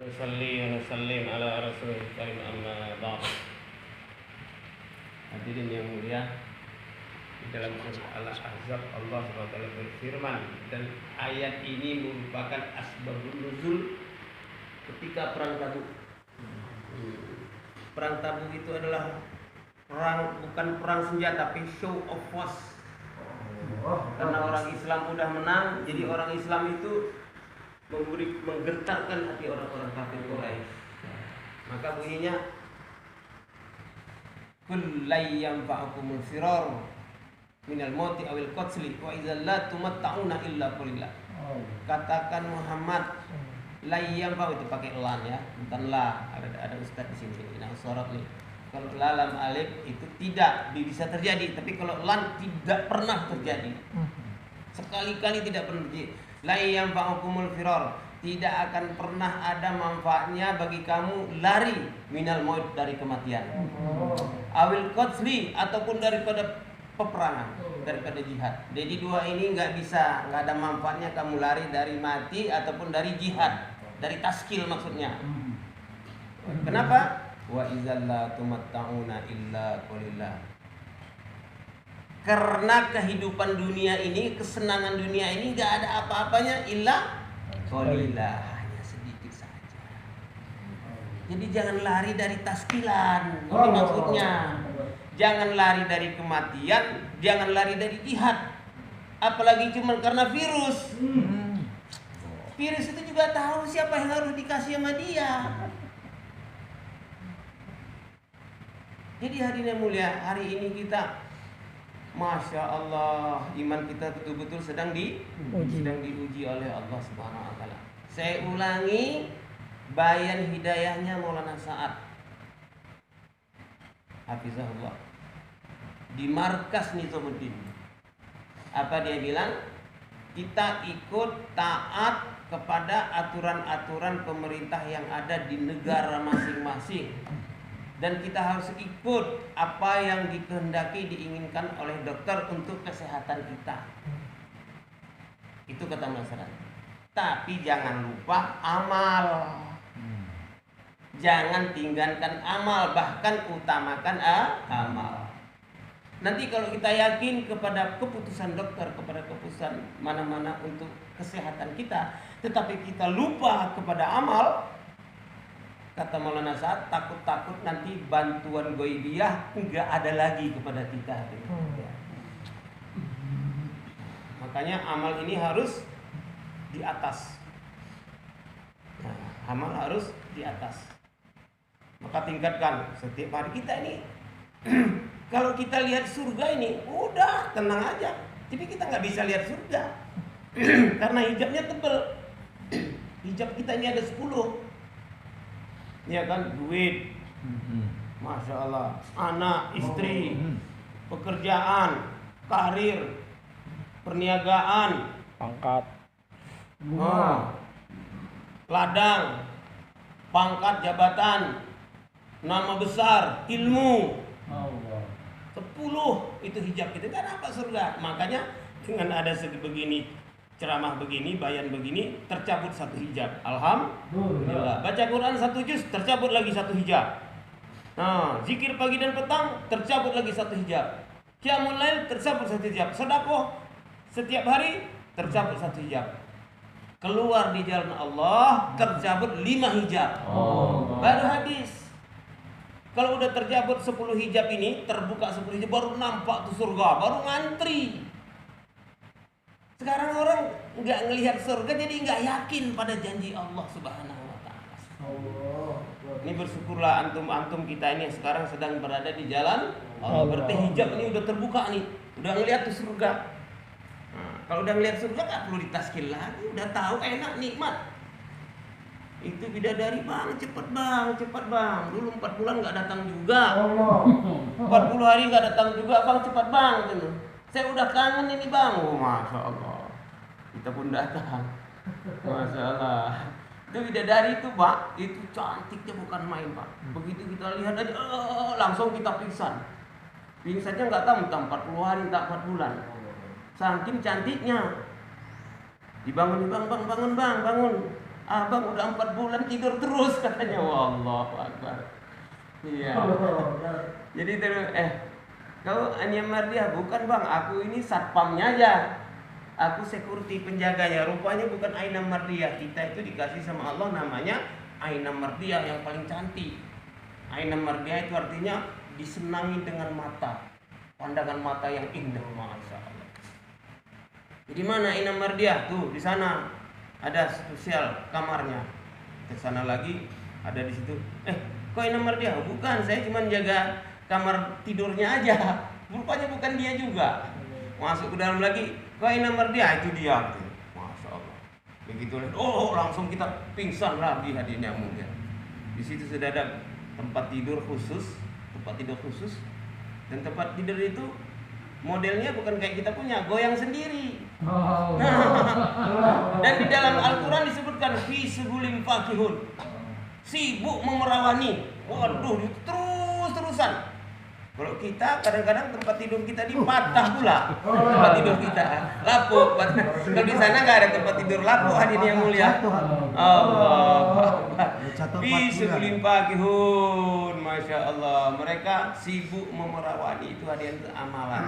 Nusalli wa nusallim ala rasulil karim amma ba'd. Hadirin yang mulia, di dalam surah Al-Ahzab Allah SWT berfirman, dan ayat ini merupakan asbabun nuzul ketika perang Tabuk. Perang Tabuk itu adalah perang, bukan perang senjata, tapi show of force. Karena orang Islam udah menang, jadi orang Islam itu menggentarkan hati orang-orang kafir Quraisy. Maka bunyinya kul la yanfa'ukumul firar minal mauti awil qatli wa idza la tumatta'una illa qalila. Katakan Muhammad, la yanfa'u itu pakai lan ya, bukan la. Ada ustaz di sini. Nah, sorot nih. Kalau la lam alif itu tidak bisa terjadi, tapi kalau lan tidak pernah terjadi. Sekali-kali tidak pernah terjadi. La yanfa'ukumul firar, tidak akan pernah ada manfaatnya bagi kamu lari minal maut dari kematian. Awil qatli ataupun daripada peperangan, daripada jihad. Jadi dua ini nggak ada manfaatnya kamu lari dari mati ataupun dari jihad, dari taskil maksudnya. Kenapa? Wa idzal la tumatta'una illa qalila. Karena kehidupan dunia ini, kesenangan dunia ini gak ada apa-apanya illa qalila, hanya sedikit saja. Jadi jangan lari dari taskilan, ini maksudnya. Jangan lari dari kematian, jangan lari dari jihad. Apalagi cuma karena virus. Virus itu juga tahu siapa yang harus dikasih sama dia. Jadi hadirin yang mulia, hari ini kita, Masya Allah, iman kita betul-betul sedang diuji oleh Allah Subhanahu Wa Taala. Saya ulangi, bayan hidayahnya Maulana Sa'ad Hafizahullah di markas Nizamuddin. Apa dia bilang? Kita ikut taat kepada aturan-aturan pemerintah yang ada di negara masing-masing. Dan kita harus ikut apa yang dikehendaki, diinginkan oleh dokter untuk kesehatan kita. Itu kata masyarakat. Tapi jangan lupa amal. Jangan tinggalkan amal, bahkan utamakan amal. Nanti kalau kita yakin kepada keputusan dokter, kepada keputusan mana-mana untuk kesehatan kita, tetapi kita lupa kepada amal, kata Maulana Sa'ad, takut-takut nanti bantuan goibiyah enggak ada lagi kepada kita. Makanya amal ini harus di atas. Nah, amal harus di atas. Maka tingkatkan setiap hari kita ini. Kalau kita lihat surga ini, udah tenang aja. Tapi kita nggak bisa lihat surga karena hijabnya tebal. Hijab kita ini ada 10. Ya kan, duit, Masya Allah, anak, istri, pekerjaan, karir, perniagaan, pangkat, ladang, pangkat, jabatan, nama besar, ilmu. 10 itu hijab kita. Kan apa surga? Makanya dengan ada begini, ceramah begini, bayan begini, tercabut 1 hijab. Alhamdulillah. Baca Quran 1 juz, tercabut lagi 1 hijab. Nah, zikir pagi dan petang, tercabut lagi 1 hijab. Qiyamul lail, tercabut 1 hijab. Sedekah setiap hari, tercabut 1 hijab. Keluar di jalan Allah, tercabut 5 hijab. Baru hadis. Kalau udah tercabut 10 hijab ini, terbuka 10 hijab, baru nampak tuh surga, baru ngantri. Sekarang orang nggak ngelihat surga, jadi nggak yakin pada janji Allah Subhanahu Wa Taala. Ini bersyukurlah antum kita ini sekarang sedang berada di jalan Allah. Berarti hijab ini udah terbuka nih, udah ngelihat tuh surga. Nah, kalau udah ngelihat surga nggak perlu ditaskil lagi, udah tahu enak nikmat. Itu bidadari bang, cepet bang. Dulu 4 bulan nggak datang juga, 40 hari nggak datang juga bang, cepat bang. Gitu. Saya udah kangen ini bang. Masya Allah, kita pun datang. Masya Allah. Itu bidadari itu pak, itu cantiknya bukan main pak. Begitu kita lihat aja, langsung kita pingsan. Pingsannya nggak tahu entah 40 hari, entah 4 bulan. Saking cantiknya. Dibangun bang, bangun. Abang udah 4 bulan tidur terus katanya. Wallahu akbar. Iya. Jadi terus kau Ania Mardia? Bukan bang, aku ini satpamnya aja. Aku security penjaganya. Rupanya bukan Aina Mardia. Kita itu dikasih sama Allah namanya Aina Mardia yang paling cantik. Aina Mardia itu artinya disenangi dengan mata. Pandangan mata yang indah, masya Allah. Jadi mana Aina Mardia? Tuh di sana ada spesial kamarnya. Ke sana lagi ada di situ. Kok Aina Mardia? Bukan, saya cuma jaga kamar tidurnya aja. Rupanya bukan dia juga. Masuk ke dalam lagi. Kok Aina Mardia? Itu dia. Masya Allah. Begitu langsung kita pingsan lagi hadirnya mulia. Di situ sudah ada tempat tidur khusus, dan tempat tidur itu modelnya bukan kayak kita punya, goyang sendiri. Dan di dalam Al-Quran disebutkan fi subulim fakihun, sibuk memerawani. Waduh, terus-terusan. Kalau kita kadang-kadang tempat tidur kita dipatah pula. Tempat tidur kita lapuk. Kalau di sana nggak ada tempat tidur lapuk, hadirin yang mulia. Allah. Fi subulim fakihun, masya Allah. Mereka sibuk memerawani, itu hadirin itu amalan.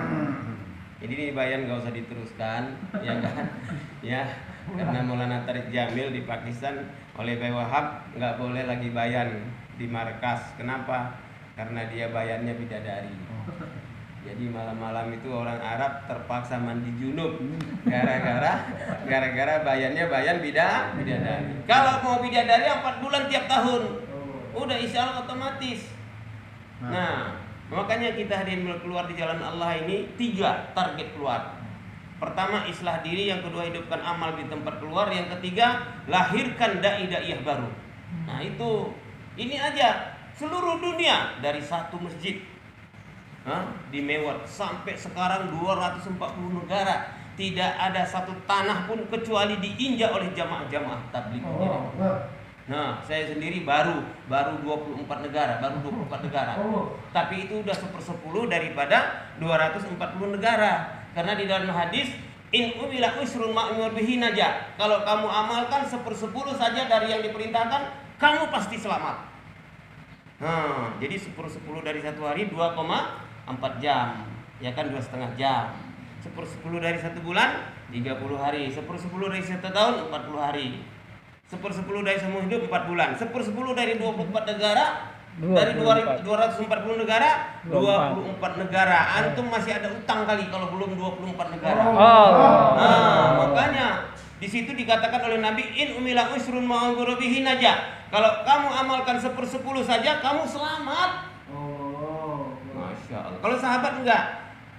Jadi ini bayan nggak usah diteruskan, ya kan? Ya, karena Maulana Tariq Jamil di Pakistan oleh Bayi Wahab nggak boleh lagi bayan di markas. Kenapa? Karena dia bayannya bidadari. Jadi malam-malam itu orang Arab terpaksa mandi junub gara-gara bayannya bayan bidadari. Kalau mau bidadari 4 bulan tiap tahun, udah insya Allah otomatis. Nah, makanya kita hadirin keluar di jalan Allah ini 3 target keluar. Pertama islah diri, yang kedua hidupkan amal di tempat keluar, yang ketiga lahirkan dai-daiyah baru. Nah itu, ini aja seluruh dunia dari satu masjid di Mewat sampai sekarang 240 negara, tidak ada satu tanah pun kecuali diinjak oleh jamaah-jamaah tabligh. Nah, saya sendiri baru 24 negara, Tapi itu udah 1/10 daripada 240 negara. Karena di dalam hadis, in umila usrun ma'mur bihi naja. Kalau kamu amalkan 1/10 saja dari yang diperintahkan, kamu pasti selamat. Nah, jadi 1/10 dari satu hari 2,4 jam, ya kan 2,5 jam. 1/10 dari 1 bulan 30 hari. 1/10 dari 1 tahun 40 hari. 1/10 dari semua hidup 4 bulan. 1/10 dari 24 negara, dari 240 negara, 24 negara. Antum masih ada utang kali kalau belum 24 negara. Nah, makanya di situ dikatakan oleh Nabi, in umila usrun ma'mur bihi naja. Kalau kamu amalkan 1/10 saja, kamu selamat. Masya Allah. Kalau sahabat enggak,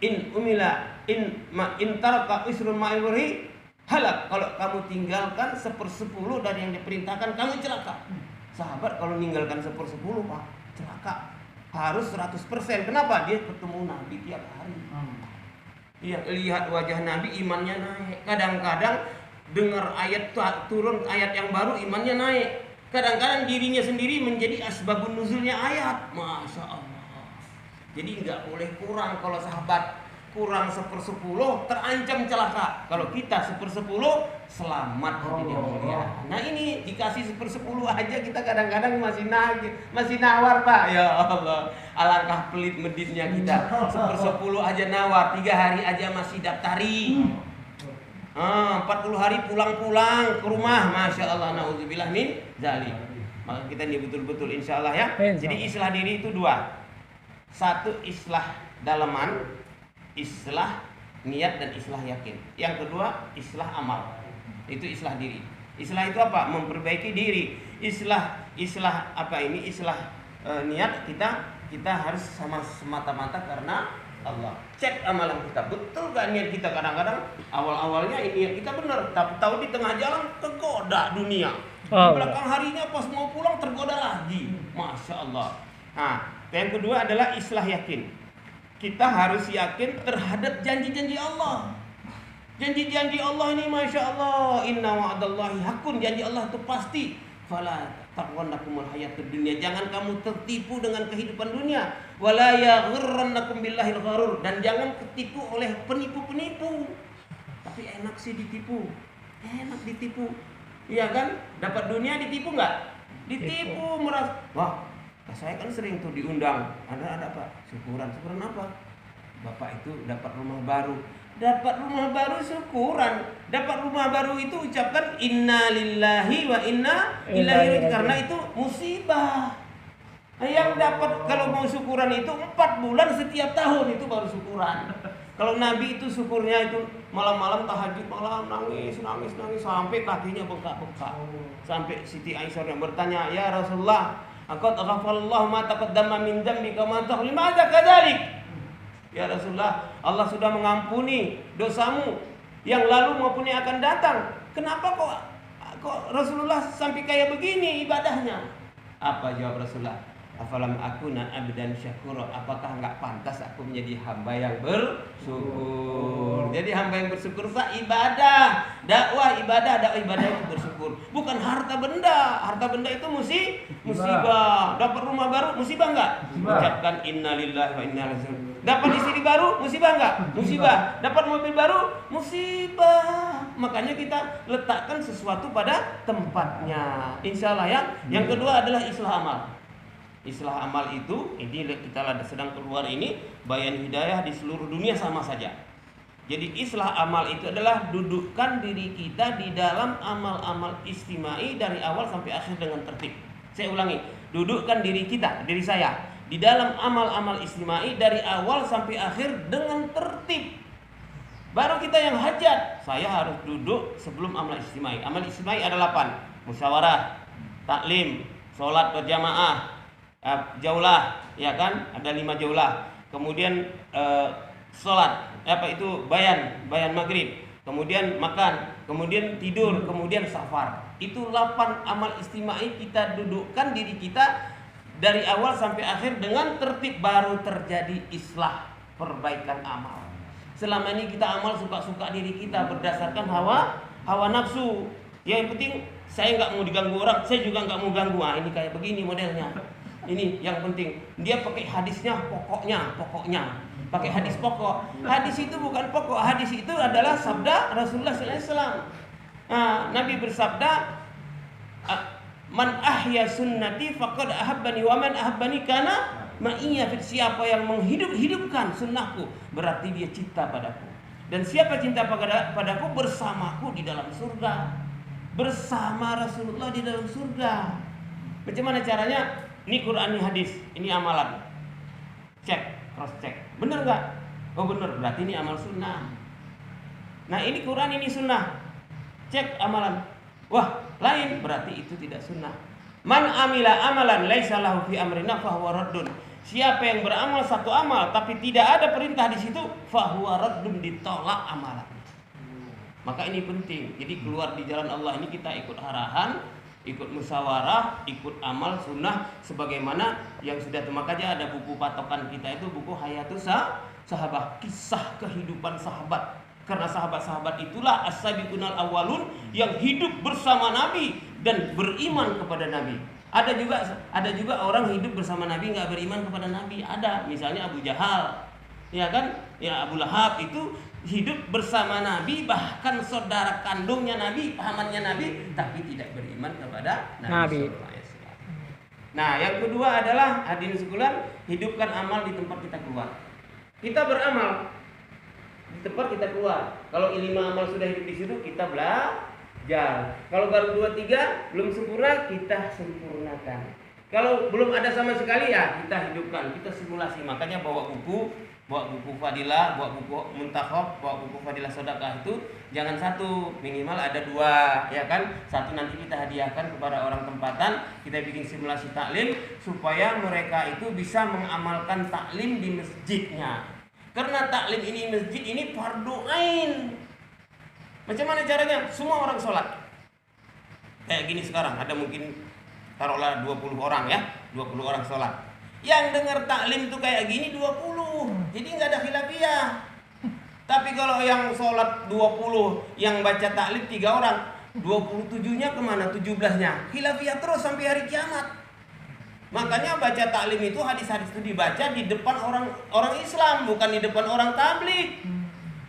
in taraka usrun ma'mur bihi halak. Kalau kamu tinggalkan 1/10 dari yang diperintahkan, kamu celaka. Sahabat kalau meninggalkan 1/10 Pak, celaka. Harus 100%. Kenapa? Dia ketemu Nabi tiap hari. Iya, lihat wajah Nabi, imannya naik. Kadang-kadang dengar ayat turun ayat yang baru, imannya naik. Kadang-kadang dirinya sendiri menjadi asbabun nuzulnya ayat. Masya Allah. Jadi nggak boleh kurang. Kalau sahabat kurang 1/10 terancam celaka. Kalau kita 1/10 selamat hadirin yang mulia. Nah ini dikasih 1/10 aja kita kadang-kadang masih nawar Pak. Ya Allah, alangkah pelit meditnya kita. 1/10 aja nawar, 3 hari aja masih daftari. 40 hari pulang-pulang ke rumah, masya Allah, naudzubillah min zalik. Maka kita ini betul-betul insya Allah ya. Jadi islah diri itu 2. 1 islah dalaman, islah niat dan islah yakin. Yang kedua islah amal. Itu islah diri. Islah itu apa? Memperbaiki diri. Islah apa ini? Islah niat kita harus sama semata-mata karena Allah. Cek amalan kita, betul gak niat kita? Kadang-kadang awal-awalnya niat kita benar, tapi tahu di tengah jalan tergoda dunia. Di belakang harinya pas mau pulang tergoda lagi. Masya Allah. Nah, yang kedua adalah islah yakin. Kita harus yakin terhadap janji-janji Allah. Janji-janji Allah ini masya Allah, inna wa'adallahi hakun. Janji Allah itu pasti. Fala taqwannakumul hayatud dunya. Jangan kamu tertipu dengan kehidupan dunia. Wala yaghurrannakum billahil gharur. Dan jangan ketipu oleh penipu-penipu. Tapi enak sih ditipu. Enak ditipu. Iya kan? Dapat dunia ditipu nggak? Ditipu, merasa, wah, saya kan sering tuh diundang. Ada apa? Syukuran apa? Bapak itu dapat rumah baru. Dapat rumah baru syukuran. Dapat rumah baru itu ucapkan inna lillahi wa inna ilaihi raji'un, karena itu musibah. Yang dapat kalau mau syukuran itu 4 bulan setiap tahun itu baru syukuran. Kalau Nabi itu syukurnya itu malam-malam tahajud, malam nangis sampai kakinya bengkak-bengkak. Sampai Siti Aisyah yang bertanya, "Ya Rasulullah, aqad ghafarallahu ma taqaddama min dzambika ma ta'khir, limadza kadzalik?" Ya Rasulullah, Allah sudah mengampuni dosamu yang lalu maupun yang akan datang. Kenapa kok Rasulullah sampai kayak begini ibadahnya? Apa jawab Rasulullah? Afalam akuna abdan syakura, apakah enggak pantas aku menjadi hamba yang bersyukur? Jadi hamba yang bersyukur itu ibadah, dakwah ibadah itu bersyukur. Bukan harta benda. Harta benda itu musibah. Dapat rumah baru musibah enggak? Ucapkan innalillahi wa inna ilaihi raji'un. Dapat istri baru musibah enggak? Musibah. Dapat mobil baru musibah. Makanya kita letakkan sesuatu pada tempatnya. Insya Allah ya. Yang kedua adalah islah amal. Islah amal itu, ini kita sedang keluar ini, bayan hidayah di seluruh dunia sama saja. Jadi islah amal itu adalah dudukkan diri kita di dalam amal-amal istimai dari awal sampai akhir dengan tertib. Saya ulangi, dudukkan diri kita, diri saya, di dalam amal-amal istimai dari awal sampai akhir dengan tertib. Baru kita yang hajat, saya harus duduk sebelum amal istimai. Amal istimai ada 8, musyawarah, taklim, sholat berjamaah, jaulah, ya kan? Ada 5 jaulah. Kemudian sholat, bayan maghrib. Kemudian makan, kemudian tidur, kemudian safar. Itu 8 amal istimai kita dudukkan diri kita dari awal sampai akhir dengan tertib, baru terjadi islah, perbaikan amal. Selama ini kita amal suka-suka diri kita berdasarkan hawa nafsu. Yang penting saya nggak mau diganggu orang, saya juga nggak mau ganggu. Ini kayak begini modelnya. Ini yang penting. Dia pakai hadisnya pokoknya. Pakai hadis pokok. Hadis itu bukan pokok. Hadis itu adalah sabda Rasulullah SAW. Nabi bersabda, "Man ahya sunnati faqad ahabbani wa man ahabbani kana ma'iyya." Siapa yang menghidupkan sunnahku, berarti dia cinta padaku. Dan siapa cinta padaku, bersamaku di dalam surga. Bersama Rasulullah di dalam surga. Bagaimana caranya? Ini Quran, ini hadis, ini amalan. Cek, cross check. Bener nggak? Oh bener, berarti ini amal sunnah. Nah ini Quran, ini sunnah. Cek amalan. Wah lain, berarti itu tidak sunnah. Man amila amalan laisa lahu fi amrina fahuwa raddun. Siapa yang beramal satu amal tapi tidak ada perintah di situ, fahuwa raddun, ditolak amalan. Maka ini penting. Jadi keluar di jalan Allah ini kita ikut arahan, ikut musyawarah, ikut amal sunnah sebagaimana yang sudah. Makanya ada buku patokan kita itu buku Hayatus Sahabat, kisah kehidupan sahabat. Karena sahabat-sahabat itulah as-sabiqunal awwalun yang hidup bersama Nabi dan beriman kepada Nabi. Ada juga orang hidup bersama Nabi nggak beriman kepada Nabi. Ada, misalnya Abu Jahal, ya kan? Ya Abu Lahab itu hidup bersama Nabi, bahkan saudara kandungnya Nabi, pamannya Nabi, tapi tidak beriman kepada Nabi. Nah, yang kedua adalah hadirin sekalian, hidupkan amal di tempat kita keluar. Kita beramal di tempat kita keluar. Kalau 5 amal sudah hidup di situ, kita belajar. Kalau baru 2, 3 belum sempurna, kita sempurnakan. Kalau belum ada sama sekali, ya kita hidupkan, kita simulasi. Makanya bawa buku fadilah, bawa buku muntakhab, bawa buku fadilah sedekah itu jangan 1, minimal ada 2, ya kan? 1 nanti kita hadiahkan kepada orang tempatan, kita bikin simulasi taklim supaya mereka itu bisa mengamalkan taklim di masjidnya. Karena taklim ini masjid ini fardu ain. Macam mana caranya? Semua orang sholat. Kayak gini sekarang ada mungkin taruhlah 20 orang ya, 20 orang sholat. Yang dengar taklim itu kayak gini 20, jadi nggak ada khilafiyah. Tapi kalau yang sholat 20, yang baca taklim 3 orang, 27-nya kemana? 17-nya khilafiyah terus sampai hari kiamat. Makanya baca taklim itu, hadis-hadis itu dibaca di depan orang Islam, bukan di depan orang tabligh.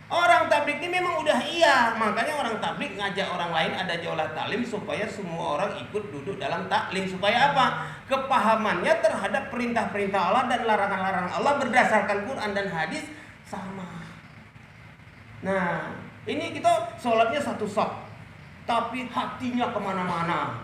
Orang tablik ini memang udah iya, makanya orang tablik ngajak orang lain ada jaulah taklim supaya semua orang ikut duduk dalam taklim. Supaya apa? Kepahamannya terhadap perintah-perintah Allah dan larangan-larangan Allah berdasarkan Quran dan hadis sama. Nah, ini kita sholatnya satu saf, tapi hatinya kemana-mana.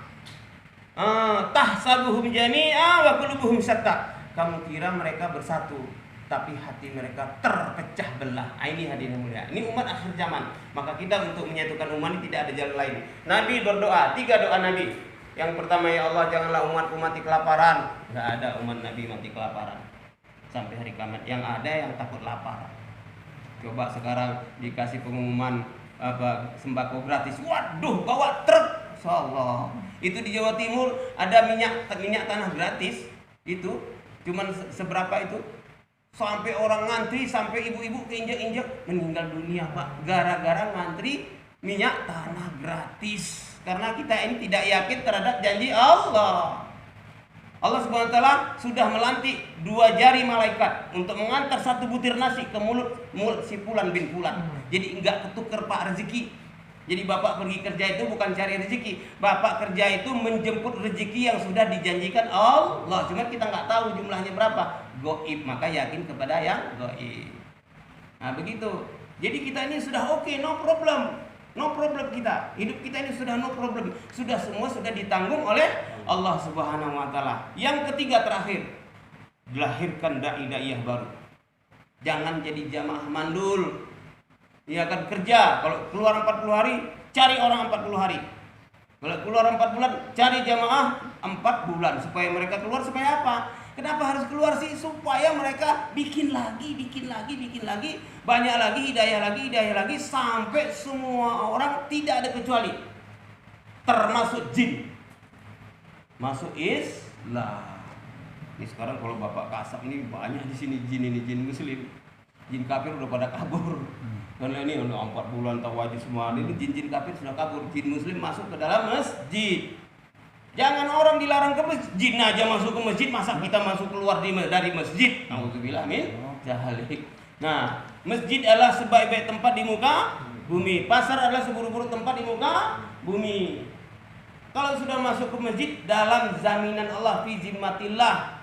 Tahsabuhum jami'a wa qulubuhum syatta. Kamu kira mereka bersatu, tapi hati mereka terpecah belah. Ini hadirin mulia. Ini umat akhir zaman. Maka kita untuk menyatukan umat ini tidak ada jalan lain. Nabi berdoa, 3 doa Nabi. Yang pertama, ya Allah janganlah umatku mati kelaparan. Enggak ada umat Nabi mati kelaparan sampai hari kiamat. Yang ada yang takut lapar. Coba sekarang dikasih pengumuman sembako gratis. Waduh, bawa truk. Insyaallah. Itu di Jawa Timur ada minyak tanah gratis. Itu cuman seberapa itu? Sampai orang ngantri, sampai ibu-ibu keinjak-injak meninggal dunia, Pak, gara-gara ngantri minyak tanah gratis. Karena kita ini tidak yakin terhadap janji Allah. Allah Subhanahu wa taala sudah melantik 2 jari malaikat untuk mengantar 1 butir nasi ke mulut si Fulan bin Fulan. Jadi enggak ketukar Pak rezeki. Jadi bapak pergi kerja itu bukan cari rezeki, bapak kerja itu menjemput rezeki yang sudah dijanjikan Allah. Cuma kita nggak tahu jumlahnya berapa. Goib, maka yakin kepada yang goib. Nah begitu. Jadi kita ini sudah oke, no problem kita. Hidup kita ini sudah no problem. Sudah semua sudah ditanggung oleh Allah Subhanahu Wa Taala. Yang ketiga terakhir, dilahirkan dai-daiyah baru. Jangan jadi jamaah mandul. Dia akan kerja, kalau keluar 40 hari, cari orang 40 hari. Kalau keluar 4 bulan, cari jamaah 4 bulan. Supaya mereka keluar, supaya apa? Kenapa harus keluar sih? Supaya mereka bikin lagi. Banyak lagi, hidayah lagi. Sampai semua orang tidak ada kecuali. Termasuk jin. Masuk Islam. Ini sekarang kalau Bapak Kasab ini banyak di sini jin muslim. Jin kafir udah pada kabur. Karena ini udah 4 bulan tawajud semua. Ini jin kafir sudah kabur. Jin muslim masuk ke dalam masjid. Jangan orang dilarang ke masjid. Jin aja masuk ke masjid, masa kita masuk keluar dari masjid? Nauzubillah min dzalik. Nah, masjid adalah sebaik-baik tempat di muka bumi. Pasar adalah seburuk-buruk tempat di muka bumi. Kalau sudah masuk ke masjid, dalam jaminan Allah fi zimmatillah.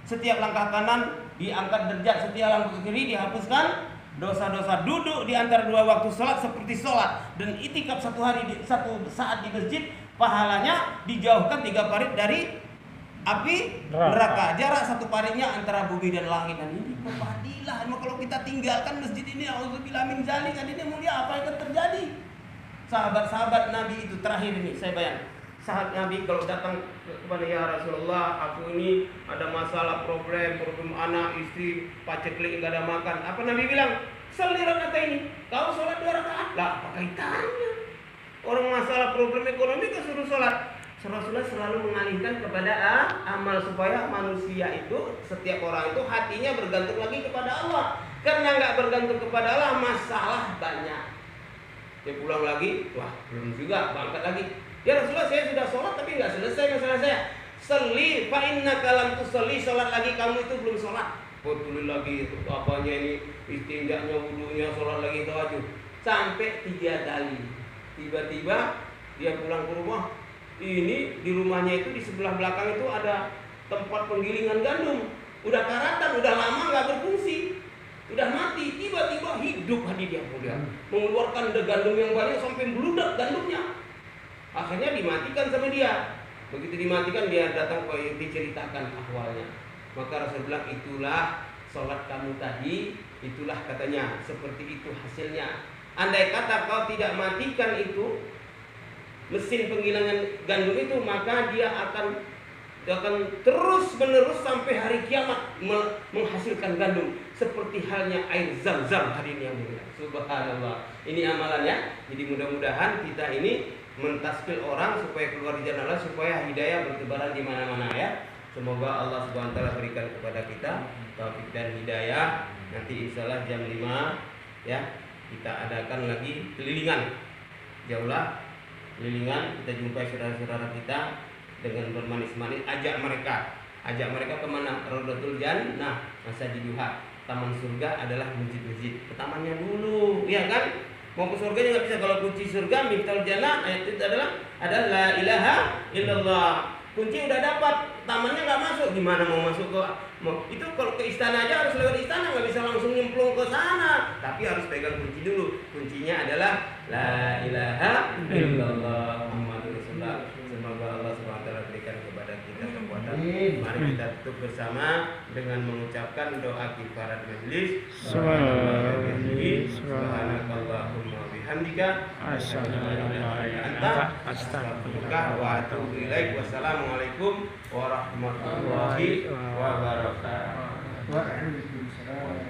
Setiap langkah kanan diangkat derajat, setiap langkah kiri dihapuskan dosa-dosa. Duduk di antara 2 waktu sholat seperti sholat, dan itikaf 1 saat di masjid, pahalanya dijauhkan 3 parit dari api neraka. Jarak 1 paritnya antara bumi dan langit. Dan ini kefadilah. Kalau kita tinggalkan masjid ini, auzubillah min dzalik, ini mulia, apa yang akan terjadi? Sahabat-sahabat Nabi itu terakhir ini saya bayang. Sahabat Nabi kalau datang kepada ya Rasulullah, aku ini ada masalah problem anak, istri, paceklik enggak ada makan. Apa Nabi bilang? Sholli rakaatain. Kau sholat 2 rakaat. Lah, apa kaitannya? Orang masalah problem ekonomi kan suruh sholat. Rasulullah selalu mengalihkan kepada amal supaya manusia itu, setiap orang itu hatinya bergantung lagi kepada Allah. Karena enggak bergantung kepada Allah, masalah banyak. Dia pulang lagi, wah belum juga, berangkat lagi. Ya Rasulullah, saya sudah sholat tapi nggak selesai masalah saya. Sholli fa innaka lam tusolli, sholat lagi kamu itu belum sholat. Betul lagi itu apanya ini, istinjaknya, wudunya, sholat lagi tahajud. Sampai 3 kali. Tiba-tiba dia pulang ke rumah. Ini di rumahnya itu di sebelah belakang itu ada tempat penggilingan gandum. Udah karatan, udah lama nggak berfungsi. Udah mati, tiba-tiba hidup hadiah mulia. Mengeluarkan gandum yang banyak sampai meludak gandumnya. Akhirnya dimatikan sama dia. Begitu dimatikan, dia datang diceritakan ahwalnya. Maka Rasul bilang, itulah sholat kamu tadi, itulah katanya, seperti itu hasilnya. Andai kata kau tidak matikan itu mesin penggilingan gandum itu, maka dia akan terus menerus sampai hari kiamat menghasilkan gandum, seperti halnya air zam-zam hari ini yang mulia. Subhanallah. Ini amalannya. Jadi mudah-mudahan kita ini mentaskil orang supaya keluar di jalan Allah, supaya hidayah bertebaran di mana-mana ya. Semoga Allah Subhanahu wa taala berikan kepada kita taufik dan hidayah. Nanti insyaallah jam 5 ya, kita adakan lagi kelilingan. Jauhlah kelilingan, kita jumpai saudara-saudara kita dengan bermanis-manis, ajak mereka kemana? Raudatul Jannah, Masjid Duha. taman surga adalah masjid-masjid. Ke tamannya dulu, ya kan? Mau ke surga nggak bisa kalau kunci surga Miftahul Jannah ayat itu adalah la ilaha illallah. Kunci udah dapat, tamannya nggak masuk, gimana mau masuk ke itu kalau ke istana aja harus lewat istana, nggak bisa langsung nyemplung ke sana, tapi harus pegang kunci dulu. Kuncinya adalah la ilaha illallah Muhammadur Rasulullah. Semoga Allah SWT berikan kepada kita kekuatan. Mari kita tutup bersama dengan mengucapkan doa kifarat majlis. Subhanakallahumma bihamdika asyhadu an la ilaha illa anta astaghfiruka wa atubu ilaik. Wassalamualaikum warahmatullahi wabarakatuh.